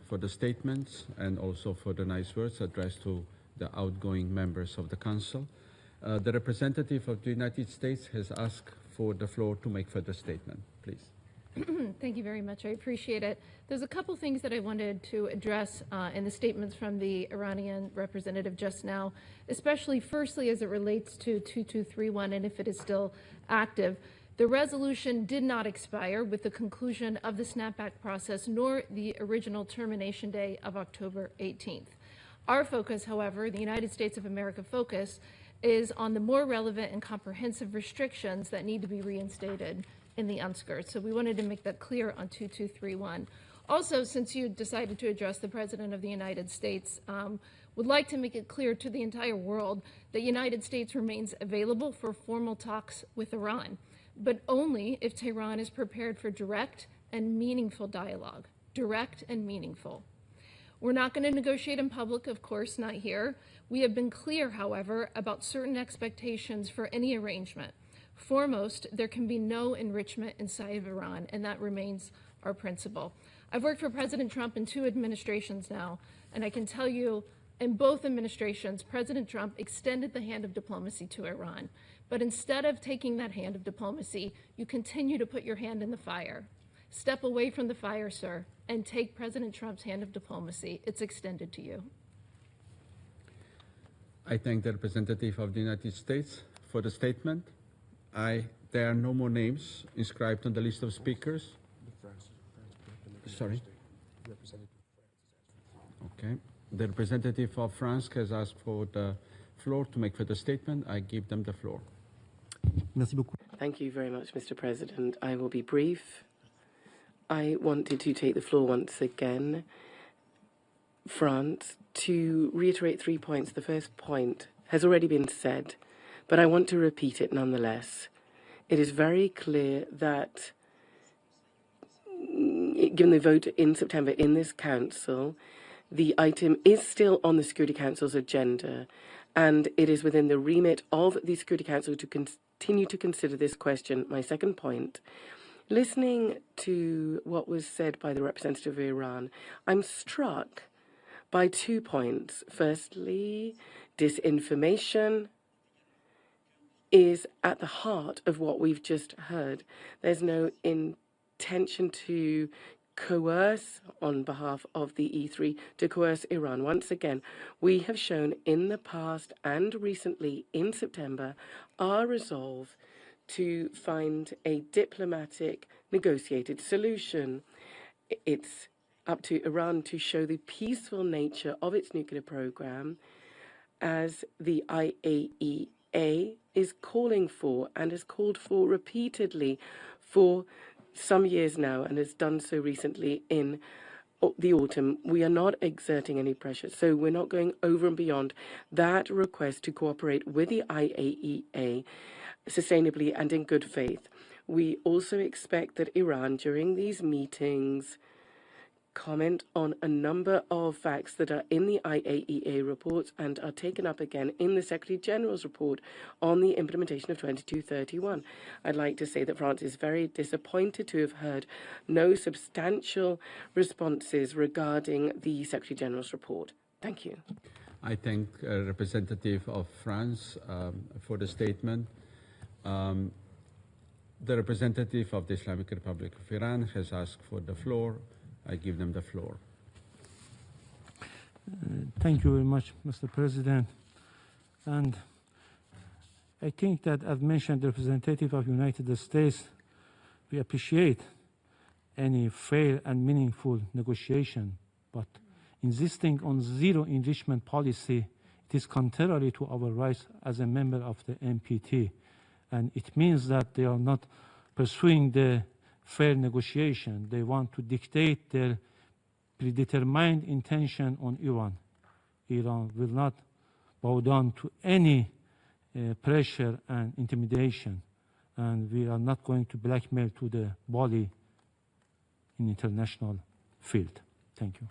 for the statements and also for the nice words addressed to the outgoing members of the Council. The representative of the United States has asked for the floor to make further statement. Please. Thank you very much. I appreciate it. There's a couple things that I wanted to address in the statements from the Iranian representative just now, especially firstly as it relates to 2231 and if it is still active. The resolution did not expire with the conclusion of the snapback process nor the original termination day of October 18th. Our focus, however, the United States of America focus, is on the more relevant and comprehensive restrictions that need to be reinstated in the UNSCR. So we wanted to make that clear on 2231. Also, since you decided to address the President of the United States, would like to make it clear to the entire world that the United States remains available for formal talks with Iran, but only if Tehran is prepared for direct and meaningful dialogue. Direct and meaningful. We're not going to negotiate in public, of course, not here. We have been clear, however, about certain expectations for any arrangement. Foremost, there can be no enrichment inside of Iran, and that remains our principle. I've worked for President Trump in 2 administrations now, and I can tell you, in both administrations, President Trump extended the hand of diplomacy to Iran. But instead of taking that hand of diplomacy, you continue to put your hand in the fire. Step away from the fire, sir, and take President Trump's hand of diplomacy. It's extended to you. I thank the representative of the United States for the statement. There are no more names inscribed on the list of speakers. Sorry? Okay. The representative of France has asked for the floor to make further statement. I give them the floor. Thank you very much, Mr. President. I will be brief. I wanted to take the floor once again, France, to reiterate 3 points. The first point has already been said, but I want to repeat it nonetheless. It is very clear that, given the vote in September in this Council, the item is still on the Security Council's agenda, and it is within the remit of the Security Council to continue to consider this question. My second point, listening to what was said by the representative of Iran, I'm struck by 2 points. Firstly, disinformation is at the heart of what we've just heard. There's no intention to coerce on behalf of the E3, to coerce Iran. Once again, we have shown in the past and recently in September our resolve to find a diplomatic, negotiated solution. It's up to Iran to show the peaceful nature of its nuclear program, as the IAEA is calling for and has called for repeatedly for some years now, and has done so recently in the autumn. We are not exerting any pressure, so we're not going over and beyond that request to cooperate with the IAEA sustainably and in good faith. We also expect that Iran, during these meetings, comment on a number of facts that are in the IAEA reports and are taken up again in the Secretary General's report on the implementation of 2231. I'd like to say that France is very disappointed to have heard no substantial responses regarding the Secretary General's report. Thank you. I thank representative of France for the statement. The representative of the Islamic Republic of Iran has asked for the floor. I give them the floor. Thank you very much, Mr. President. And I think that, as mentioned, the representative of the United States, we appreciate any fair and meaningful negotiation, but insisting on zero-enrichment policy, it is contrary to our rights as a member of the NPT. And it means that they are not pursuing the fair negotiation. They want to dictate their predetermined intention on Iran. Iran will not bow down to any pressure and intimidation, and we are not going to blackmail to the body in international field. Thank you.